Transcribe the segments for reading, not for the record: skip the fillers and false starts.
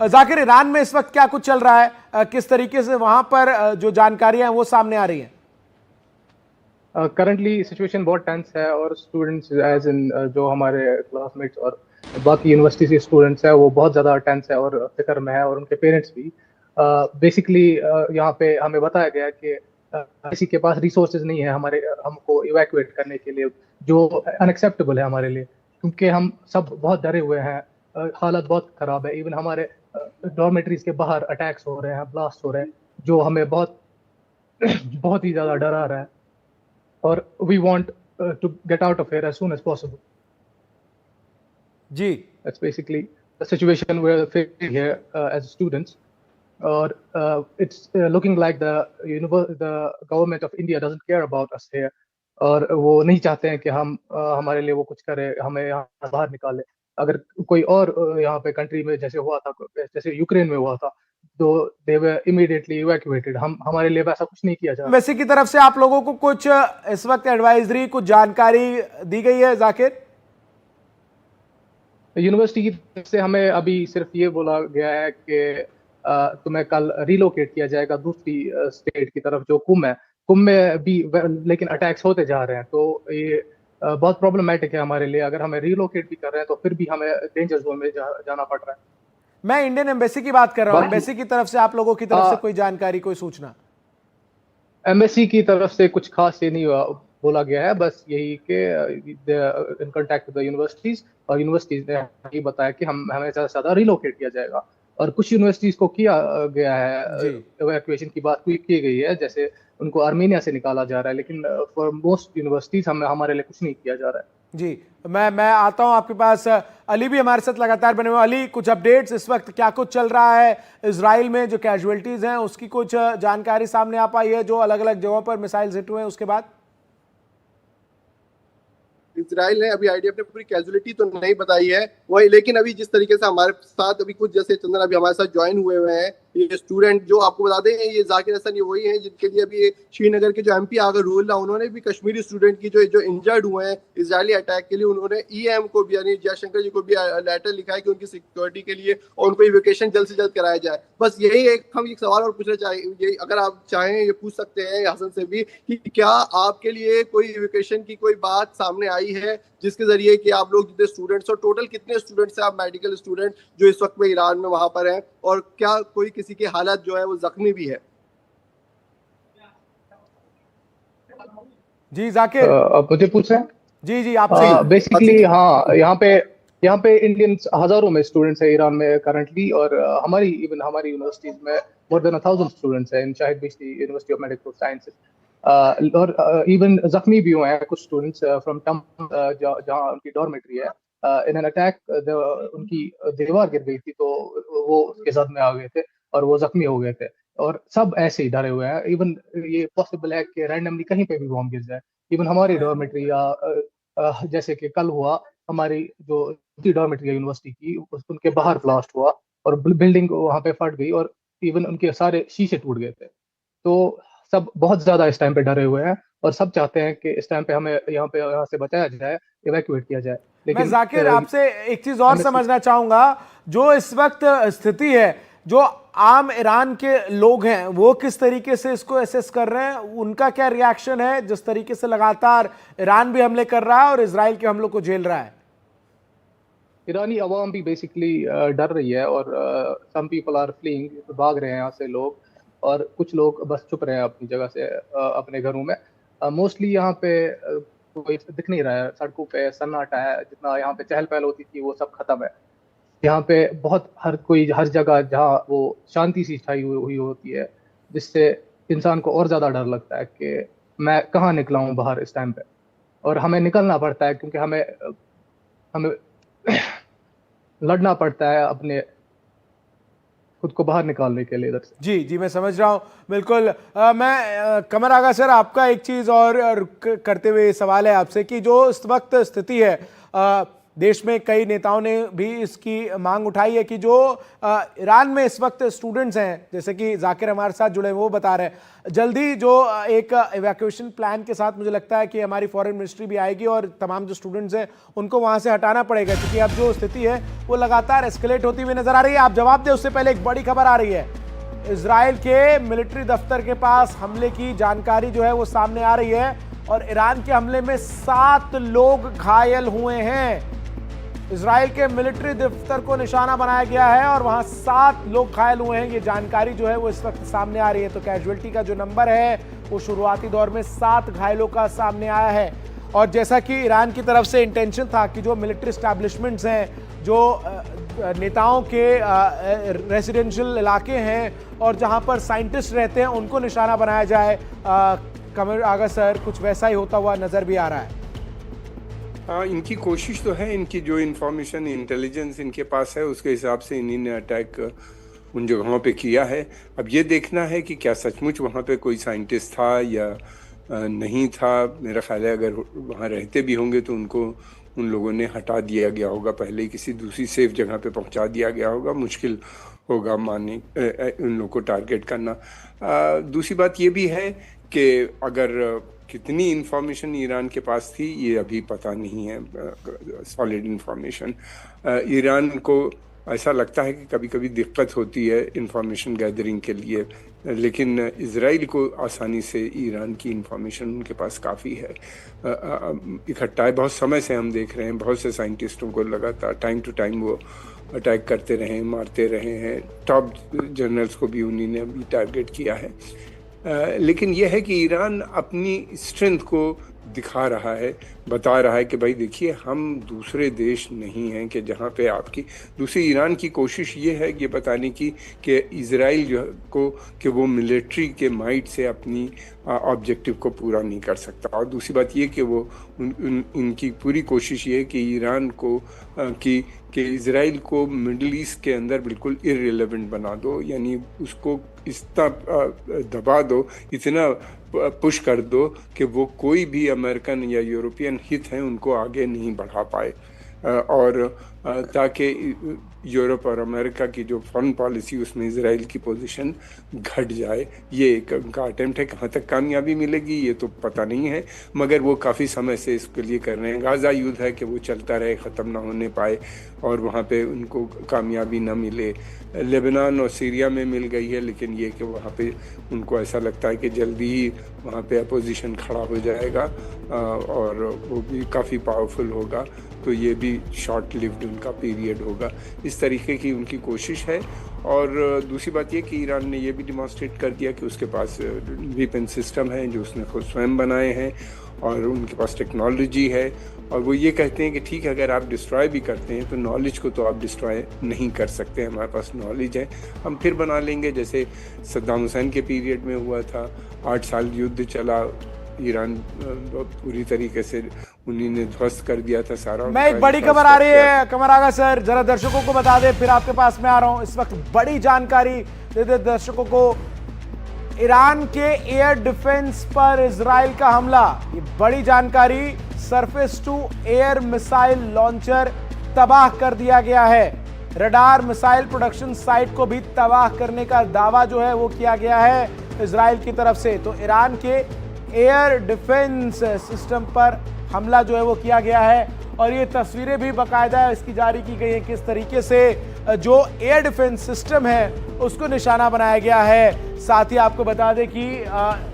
Zakir, Iran में इस वक्त क्या कुछ चल रहा है, किस तरीके से वहां पर जो जानकारियां हैं वो सामने आ रही हैं? करंटली सिचुएशन बहुत टेंस है और स्टूडेंट्स एज इन जो हमारे क्लासमेट्स और बाकी यूनिवर्सिटी के स्टूडेंट्स हैं वो बहुत ज़्यादा टेंस है और फिक्र में है, और उनके पेरेंट्स भी। बेसिकली यहाँ पे हमें बताया गया है कि किसी के पास रिसोर्सेज नहीं है हमारे हमको इवैक्यूएट करने के लिए, जो अनएक्सेप्टेबल है हमारे लिए, क्योंकि हम सब बहुत डरे हुए हैं। हालत बहुत ख़राब है। इवन हमारे डॉर्मेटरीज के बाहर अटैक्स हो रहे हैं, ब्लास्ट हो रहे हैं, जो हमें बहुत बहुत ही ज़्यादा डरा रहा है। or we want to get out of here as soon as possible. Ji, That's basically the situation we're facing here as students. Or it's looking like the government of India doesn't care about us here. और वो नहीं चाहते हैं कि हम हमारे लिए वो कुछ करे, हमें यहाँ बाहर निकाले। अगर कोई और यहाँ पे कंट्री में जैसे हुआ था, जैसे यूक्रेन में हुआ था, तो दे वर इमीडिएटली इवैक्यूएटेड। हम हमारे लिए वैसा कुछ नहीं किया जा रहा। एम्बेसी की तरफ से आप लोगों को कुछ इस वक्त एडवाइजरी, कुछ जानकारी दी गई है जाकिर? यूनिवर्सिटी की तरफ से हमें अभी सिर्फ ये बोला गया है कि तुम्हें कल रिलोकेट किया जाएगा दूसरी स्टेट की तरफ, जो कुम है। कुम में भी लेकिन अटैक्स होते जा रहे हैं, तो ये बहुत प्रॉब्लमेटिक है हमारे लिए। अगर हमें रिलोकेट भी कर रहे हैं तो फिर भी हमें डेंजर जोन में जाना पड़ रहा है। मैं इंडियन एम्बेसी की बात कर रहा हूँ। बाकी एम्बेसी की तरफ से आप लोगों की तरफ से कोई जानकारी, कोई सूचना? एमएससी की तरफ से कुछ खास ये नहीं बोला गया है, बस यही कि in contact with the universities, और यूनिवर्सिटीज ने ये बताया कि हमें ज़्यादा से ज़्यादा रिलोकेट किया जाएगा। और कुछ यूनिवर्सिटीज को किया गया है, जी इवैक्यूएशन की बात की गई है, जैसे उनको आर्मेनिया से निकाला जा रहा है, लेकिन फॉर मोस्ट यूनिवर्सिटीज हमारे लिए कुछ नहीं किया जा रहा है। जी, मैं आता हूं आपके पास। अली भी हमारे साथ लगातार बने हुए। अली, कुछ अपडेट्स, इस वक्त क्या कुछ चल रहा है इजराइल में? जो कैजुअलिटीज हैं उसकी कुछ जानकारी सामने आ पाई है, जो अलग अलग जगहों पर मिसाइल्स हिट हुए हैं उसके बाद? इसराइल ने अभी आईडीएफ ने पूरी कैजुअलिटी तो नहीं बताई है वही, लेकिन अभी जिस तरीके से हमारे साथ अभी कुछ जैसे चंदन अभी हमारे साथ ज्वाइन हुए हुए हैं, ये स्टूडेंट जो आपको बता दें, ये जाकिर हसन ये वही हैं जिनके लिए अभी श्रीनगर के जो एमपी आगर रूल, उन्होंने भी कश्मीरी स्टूडेंट की जो इंजर्ड हुए हैं इजरायली अटैक के लिए, उन्होंने ईएम को भी यानी जयशंकर जी को भी लेटर लिखा है कि उनकी सिक्योरिटी के लिए और उनको इवैक्यूएशन जल्द से जल्द कराया जाए। बस यही हम एक सवाल और पूछना चाहिए, अगर आप चाहें ये पूछ सकते हैं हसन से भी, कि क्या आपके लिए कोई इवैक्यूएशन की कोई बात सामने आई है जिसके जरिए कि आप लोग जितने स्टूडेंट्स, और टोटल कितने स्टूडेंट्स हैं आप मेडिकल स्टूडेंट जो इस वक्त में ईरान में वहां पर हैं, और क्या कोई किसी की हालत जो है वो जख्मी भी है? जी जाकिर। अब मुझे पूछ रहे हैं? जी जी, आपसे। बेसिकली हाँ, यहाँ पे इंडियंस हजारों में स्टूडेंट्स है ईरान में करंटली, और हमारी यूनिवर्सिटीज में मोर देन 1000 स्टूडेंट्स हैं in Shahid Beheshti University of Medical Sciences. और इवन जख्मी भी हुए हैं कुछ स्टूडेंट्स फ्रॉम टम, जहाँ उनकी डॉर्मेट्री है। इन एन अटैक उनकी दीवार गिर गई थी, तो वो उसके साथ में आ गए थे और वो जख्मी हो गए थे। और सब ऐसे ही डरे हुए हैं। इवन ये पॉसिबल है कि रैंडमली कहीं पे भी बॉम्ब गिर जाए। इवन हमारी डॉर्मेट्री या जैसे कि कल हुआ, हमारी जो डॉर्मेट्री है यूनिवर्सिटी की, उनके बाहर ब्लास्ट हुआ और बिल्डिंग वहां पे फट गई, और इवन उनके सारे शीशे टूट गए थे। तो सब बहुत ज्यादा इस टाइम पे डरे हुए हैं, और सब चाहते हैं कि इस टाइम पे हमें यहाँ से बचाया जाए, इवैक्यूएट किया जाए। मैं लेकिन जाकिर आपसे एक चीज और समझना चाहूंगा। जो इस वक्त स्थिति है, जो आम ईरान के लोग हैं वो किस तरीके से इसको एसेस कर रहे हैं, उनका क्या रिएक्शन है जिस तरीके से लगातार ईरान भी हमले कर रहा है और इजराइल के हमलों को झेल रहा है? ईरानी अवाम भी बेसिकली डर रही है, और सम पीपल आर फ्लीइंग, भाग रहे हैं यहाँ से लोग, और कुछ लोग बस चुप रहे हैं अपनी जगह से अपने घरों में। मोस्टली यहाँ पे कोई दिख नहीं रहा है, सड़कों पे सन्नाटा है। जितना यहाँ पे चहल पहल होती थी वो सब खत्म है। यहाँ पे बहुत हर जगह जहाँ वो शांति सी छाई हुई होती है, जिससे इंसान को और ज्यादा डर लगता है कि मैं कहाँ निकला हूँ बाहर इस टाइम पे। और हमें निकलना पड़ता है क्योंकि हमें हमें लड़ना पड़ता है अपने खुद को बाहर निकालने के लिए इधर से। जी जी, मैं समझ रहा हूं बिल्कुल। मैं कमर आगा सर, आपका एक चीज और करते हुए सवाल है आपसे कि जो इस वक्त स्थिति है, देश में कई नेताओं ने भी इसकी मांग उठाई है कि जो ईरान में इस वक्त स्टूडेंट्स हैं, जैसे कि जाकिर हमारे साथ जुड़े वो बता रहे हैं, जल्दी जो एक इवैक्यूएशन प्लान के साथ मुझे लगता है कि हमारी फॉरेन मिनिस्ट्री भी आएगी और तमाम जो स्टूडेंट्स हैं उनको वहां से हटाना पड़ेगा, क्योंकि अब जो स्थिति है वो लगातार एस्केलेट होती हुई नजर आ रही है। आप जवाब दें उससे पहले एक बड़ी खबर आ रही है, इजराइल के मिलिट्री दफ्तर के पास हमले की जानकारी जो है वो सामने आ रही है और ईरान के हमले में 7 लोग घायल हुए हैं। इजराइल के मिलिट्री दफ्तर को निशाना बनाया गया है और वहां 7 लोग घायल हुए हैं। ये जानकारी जो है वो इस वक्त सामने आ रही है। तो कैजुअल्टी का जो नंबर है वो शुरुआती दौर में 7 घायलों का सामने आया है। और जैसा कि ईरान की तरफ से इंटेंशन था कि जो मिलिट्री स्टैब्लिशमेंट्स हैं, जो नेताओं के रेजिडेंशियल इलाके हैं और जहां पर साइंटिस्ट रहते हैं, उनको निशाना बनाया जाए। कमर आगा सर, कुछ वैसा ही होता हुआ नजर भी आ रहा है। हाँ, इनकी कोशिश तो है, इनकी जो इंफॉर्मेशन इंटेलिजेंस इनके पास है उसके हिसाब से इन्हीं ने अटैक उन जगहों पे किया है। अब ये देखना है कि क्या सचमुच वहाँ पे कोई साइंटिस्ट था या नहीं था। मेरा ख्याल है अगर वहाँ रहते भी होंगे तो उनको उन लोगों ने हटा दिया गया होगा, पहले ही किसी दूसरी सेफ जगह पे पहुँचा दिया गया होगा। मुश्किल होगा माने उन लोगों को टारगेट करना। दूसरी बात ये भी है कि अगर कितनी इंफॉर्मेशन ईरान के पास थी ये अभी पता नहीं है, सॉलिड इंफॉर्मेशन। ईरान को ऐसा लगता है कि कभी कभी दिक्कत होती है इंफॉर्मेशन गैदरिंग के लिए, लेकिन इजराइल को आसानी से ईरान की इंफॉर्मेशन उनके पास काफ़ी है, इकट्ठा है। बहुत समय से हम देख रहे हैं, बहुत से साइंटिस्टों को लगातार टाइम टू टाइम वो अटैक करते रहे हैं, मारते रहे हैं। टॉप जनरल्स को भी उन्हीं ने अभी टारगेट किया है। लेकिन यह है कि ईरान अपनी स्ट्रेंथ को दिखा रहा है, बता रहा है कि भाई देखिए हम दूसरे देश नहीं हैं कि जहाँ पे आपकी। दूसरी ईरान की कोशिश ये है कि बताने की कि इजराइल जो को कि वो मिलिट्री के माइट से अपनी ऑब्जेक्टिव को पूरा नहीं कर सकता। और दूसरी बात ये कि वो इनकी पूरी कोशिश ये है कि ईरान को कि इजराइल को मिडल ईस्ट के अंदर बिल्कुल इररिलेवेंट बना दो, यानी उसको इतना दबा दो, इतना पुश कर दो कि वो कोई भी अमेरिकन या यूरोपियन हित हैं उनको आगे नहीं बढ़ा पाए, और ताकि यूरोप और अमेरिका की जो फॉरेन पॉलिसी उसमें इजराइल की पोजीशन घट जाए। ये एक उनका अटेम्प्ट है। कहाँ तक कामयाबी मिलेगी ये तो पता नहीं है, मगर वो काफ़ी समय से इसके लिए कर रहे हैं। गाज़ा युद्ध है कि वो चलता रहे, ख़त्म ना होने पाए और वहाँ पे उनको कामयाबी ना मिले। लेबनान और सीरिया में मिल गई है, लेकिन ये कि वहाँ पे उनको ऐसा लगता है कि जल्दी ही वहाँ पे अपोजिशन खड़ा हो जाएगा और वो भी काफ़ी पावरफुल होगा, तो ये भी शॉर्ट लिव्ड उनका पीरियड होगा। इस तरीके की उनकी कोशिश है। और दूसरी बात ये कि ईरान ने ये भी डिमॉन्स्ट्रेट कर दिया कि उसके पास वेपन सिस्टम है जो उसने खुद स्वयं बनाए हैं और उनके पास टेक्नोलॉजी है। और वो ये कहते हैं कि ठीक है, अगर आप डिस्ट्रॉय भी करते हैं तो नॉलेज को तो आप डिस्ट्रॉय नहीं कर सकते, हमारे पास नॉलेज है, हम फिर बना लेंगे। जैसे सद्दाम हुसैन के पीरियड में हुआ था, 8 साल युद्ध चला, ईरान पूरी तरीके से उन्हीं ने ध्वस्त कर दिया था सारा। मैं एक बड़ी खबर आ रही है कमर आगा सर, जरा दर्शकों को बता दे, फिर आपके पास में आ रहा हूं। इस वक्त बड़ी जानकारी दे दे दर्शकों को। ईरान के एयर डिफेंस पर इजराइल का हमला, ये बड़ी जानकारी। Surface to air missile launcher तबाह कर दिया गया है। रडार मिसाइल प्रोडक्शन साइट को भी तबाह करने का दावा जो है वो किया गया है इजराइल की तरफ से। तो ईरान के एयर डिफेंस सिस्टम पर हमला जो है वो किया गया है और ये तस्वीरें भी बाकायदा इसकी जारी की गई हैं, किस तरीके से जो एयर डिफेंस सिस्टम है उसको निशाना बनाया गया है। साथ ही आपको बता दें कि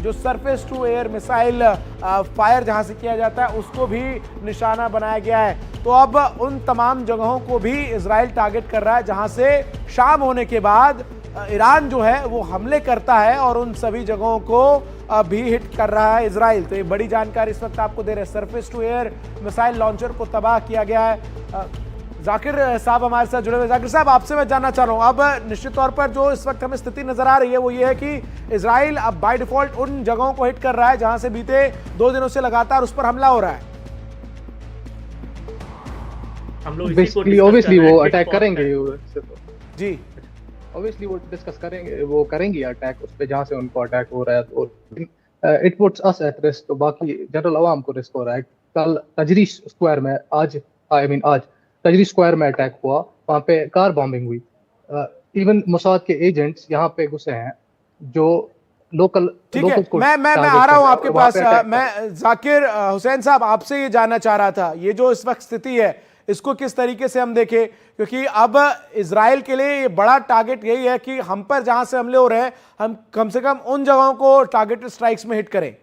जो surface to air missile fire जहां से किया जाता है उसको भी निशाना बनाया गया है। तो अब उन तमाम जगहों को भी इजराइल टारगेट कर रहा है जहां से शाम होने के बाद ईरान जो है वो हमले करता है और उन सभी जगहों को भी हिट कर रहा है इजराइल। तो ये बड़ी जानकारी इस वक्त आपको दे रहे हैं। Surface to air missile launcher को तबाह किया गया है। जाकिर साहब हमारे साथ जुड़े हुए। जाकिर साहब, आपसे मैं जानना चाह रहा हूँ, अब निश्चित तौर पर जो इस वक्त हमें स्थिति नजर आ रही है वो ये है कि इजराइल अब बाय डिफॉल्ट उन जगहों को हिट कर रहा है जहां से बीते 2 दिनों से लगातार उस पर हमला हो रहा है। हम लोग ऑब्वियसली वो अटैक करेंगे जी, ऑब्वियसली वो डिस्कस करेंगे, वो करेंगे अटैक उस पे जहां से उनको अटैक हो रहा है। तो it puts us at risk, तो बाकी जनरल आवाम को रिस्क हो रहा है। कल तजरीश स्क्वायर में आज तजरी स्क्वायर में अटैक हुआ, वहाँ पे कार बॉम्बिंग हुई। इवन मोसाद के एजेंट्स यहाँ पे घुसे हैं जो लोकल ठीक है, लोकल्स को मैं टारगेट आ रहा कर हूं रहे हैं आपके और वहाँ पास। पे अटैक कर रहे हैं। मैं जाकिर हुसैन साहब आपसे ये जानना चाह रहा था, ये जो इस वक्त स्थिति है इसको किस तरीके से हम देखें, क्योंकि अब इजराइल के लिए ये बड़ा टारगेट यही है कि हम पर जहां से हमले हो रहे हैं हम कम से कम उन जगहों को टारगेटेड स्ट्राइक्स में हिट करें।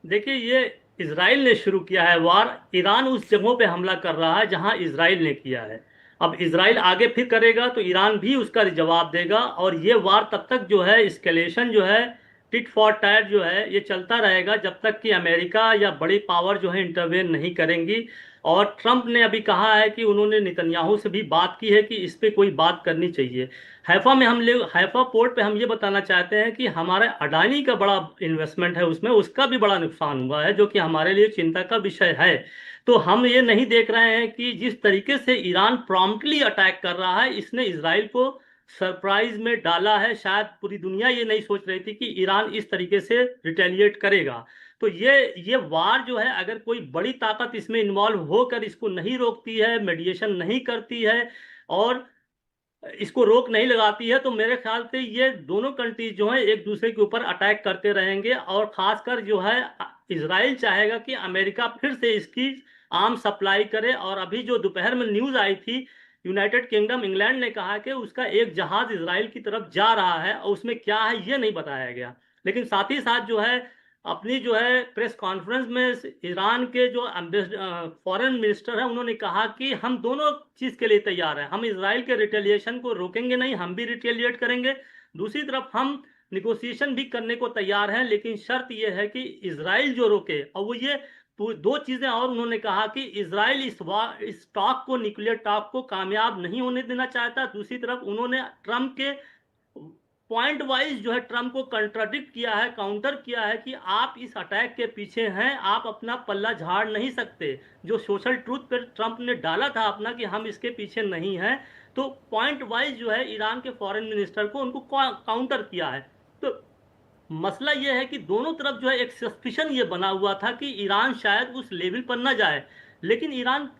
देखिए, ये इजराइल ने शुरू किया है वार, ईरान उस जगहों पे हमला कर रहा है जहां इजराइल ने किया है। अब इजराइल आगे फिर करेगा तो ईरान भी उसका जवाब देगा, और ये वार तब तक जो है एस्केलेशन जो है, टिट फॉर टैट जो है, ये चलता रहेगा जब तक कि अमेरिका या बड़ी पावर जो है इंटरवेन नहीं करेंगी। और ट्रंप ने अभी कहा है कि उन्होंने नेतन्याहू से भी बात की है कि इस पे कोई बात करनी चाहिए। हैफा पोर्ट पे हम ये बताना चाहते हैं कि हमारे अडानी का बड़ा इन्वेस्टमेंट है उसमें, उसका भी बड़ा नुकसान हुआ है जो कि हमारे लिए चिंता का विषय है। तो हम ये नहीं देख रहे हैं कि जिस तरीके से ईरान प्रॉम्प्टली अटैक कर रहा है, इसने इजराइल को सरप्राइज में डाला है। शायद पूरी दुनिया ये नहीं सोच रही थी कि ईरान इस तरीके से रिटेलिएट करेगा। तो ये वार जो है, अगर कोई बड़ी ताकत इसमें इन्वॉल्व होकर इसको नहीं रोकती है, मेडिएशन नहीं करती है और इसको रोक नहीं लगाती है, तो मेरे ख्याल से ये दोनों कंट्रीज जो है एक दूसरे के ऊपर अटैक करते रहेंगे। और खासकर जो है इजराइल चाहेगा कि अमेरिका फिर से इसकी आर्म सप्लाई करे। और अभी जो दोपहर में न्यूज़ आई थी, यूनाइटेड किंगडम इंग्लैंड ने कहा कि उसका एक जहाज इजराइल की तरफ जा रहा है, और उसमें क्या है ये नहीं बताया गया। लेकिन साथ ही साथ जो है अपनी जो है प्रेस कॉन्फ्रेंस में ईरान के जो फॉरेन मिनिस्टर हैं उन्होंने कहा कि हम दोनों चीज़ के लिए तैयार हैं, हम इजराइल के रिटेलिएशन को रोकेंगे नहीं, हम भी रिटेलिएट करेंगे। दूसरी तरफ हम निगोशिएशन भी करने को तैयार हैं, लेकिन शर्त यह है कि इजराइल जो रोके। और वो ये दो चीज़ें और उन्होंने कहा कि इजराइल इस टॉक को, न्यूक्लियर टॉक को कामयाब नहीं होने देना चाहता। दूसरी तरफ उन्होंने ट्रंप के पॉइंट वाइज जो है ट्रंप को कंट्राडिक्ट किया है, काउंटर किया है कि आप इस अटैक के पीछे हैं, आप अपना पल्ला झाड़ नहीं सकते। जो सोशल ट्रूथ पर ट्रंप ने डाला था अपना कि हम इसके पीछे नहीं हैं, तो पॉइंट वाइज जो है ईरान के फॉरेन मिनिस्टर को उनको काउंटर किया है। तो मसला यह है कि दोनों तरफ जो है एक सस्पिशन ये बना हुआ था कि ईरान शायद उस लेवल पर न जाए, लेकिन ईरान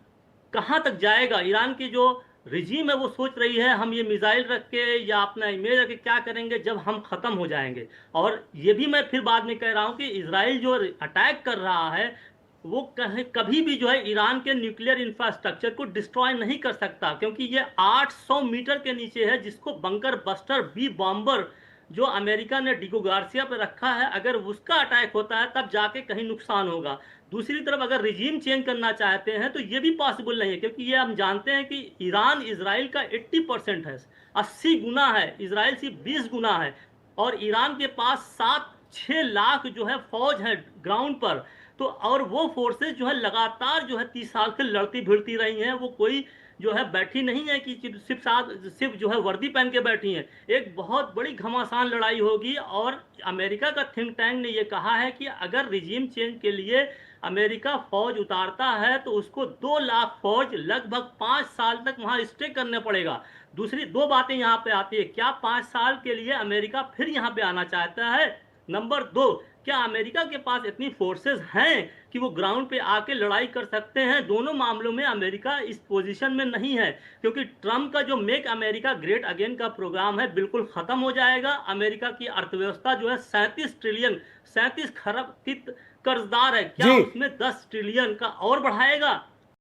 कहाँ तक जाएगा? ईरान की जो रिजीम है वो सोच रही है हम ये मिसाइल रख के या अपना इमेज रख के क्या करेंगे जब हम ख़त्म हो जाएंगे। और ये भी मैं फिर बाद में कह रहा हूँ कि इजराइल जो अटैक कर रहा है वो कभी भी जो है ईरान के न्यूक्लियर इंफ्रास्ट्रक्चर को डिस्ट्रॉय नहीं कर सकता, क्योंकि ये 800 मीटर के नीचे है, जिसको बंकर बस्टर बी बॉम्बर जो अमेरिका ने डिगो गार्सिया पे रखा है, अगर उसका अटैक होता है तब जाके कहीं नुकसान होगा। दूसरी तरफ अगर रिजीम चेंज करना चाहते हैं तो ये भी पॉसिबल नहीं है, क्योंकि ये हम जानते हैं कि ईरान इजराइल का 80% है, 80 गुना है, इजराइल सिर्फ 20 गुना है। और ईरान के पास 7-6 लाख जो है फौज है ग्राउंड पर। तो और वो फोर्सेस जो है लगातार जो है 30 साल से लड़ती भिड़ती रही हैं, वो कोई जो है बैठी नहीं है कि सिर्फ जो है वर्दी पहन के बैठी हैं। एक बहुत बड़ी घमासान लड़ाई होगी। और अमेरिका का थिंक टैंक ने ये कहा है कि अगर रिजीम चेंज के लिए अमेरिका फौज उतारता है तो उसको 2 लाख फौज लगभग 5 साल तक वहां स्टे करने पड़ेगा। दूसरी दो बातें यहाँ पे आती है, क्या 5 साल के लिए अमेरिका फिर यहाँ पे आना चाहता है? नंबर 2, क्या अमेरिका के पास इतनी फोर्सेस हैं कि वो ग्राउंड पे आके लड़ाई कर सकते हैं? दोनों मामलों में अमेरिका इस पोजीशन में नहीं है, क्योंकि ट्रंप का जो मेक अमेरिका ग्रेट अगेन का प्रोग्राम है बिल्कुल खत्म हो जाएगा। अमेरिका की अर्थव्यवस्था जो है 37 खरब की कर्जदार है, क्या उसमें 10 ट्रिलियन का और बढ़ाएगा?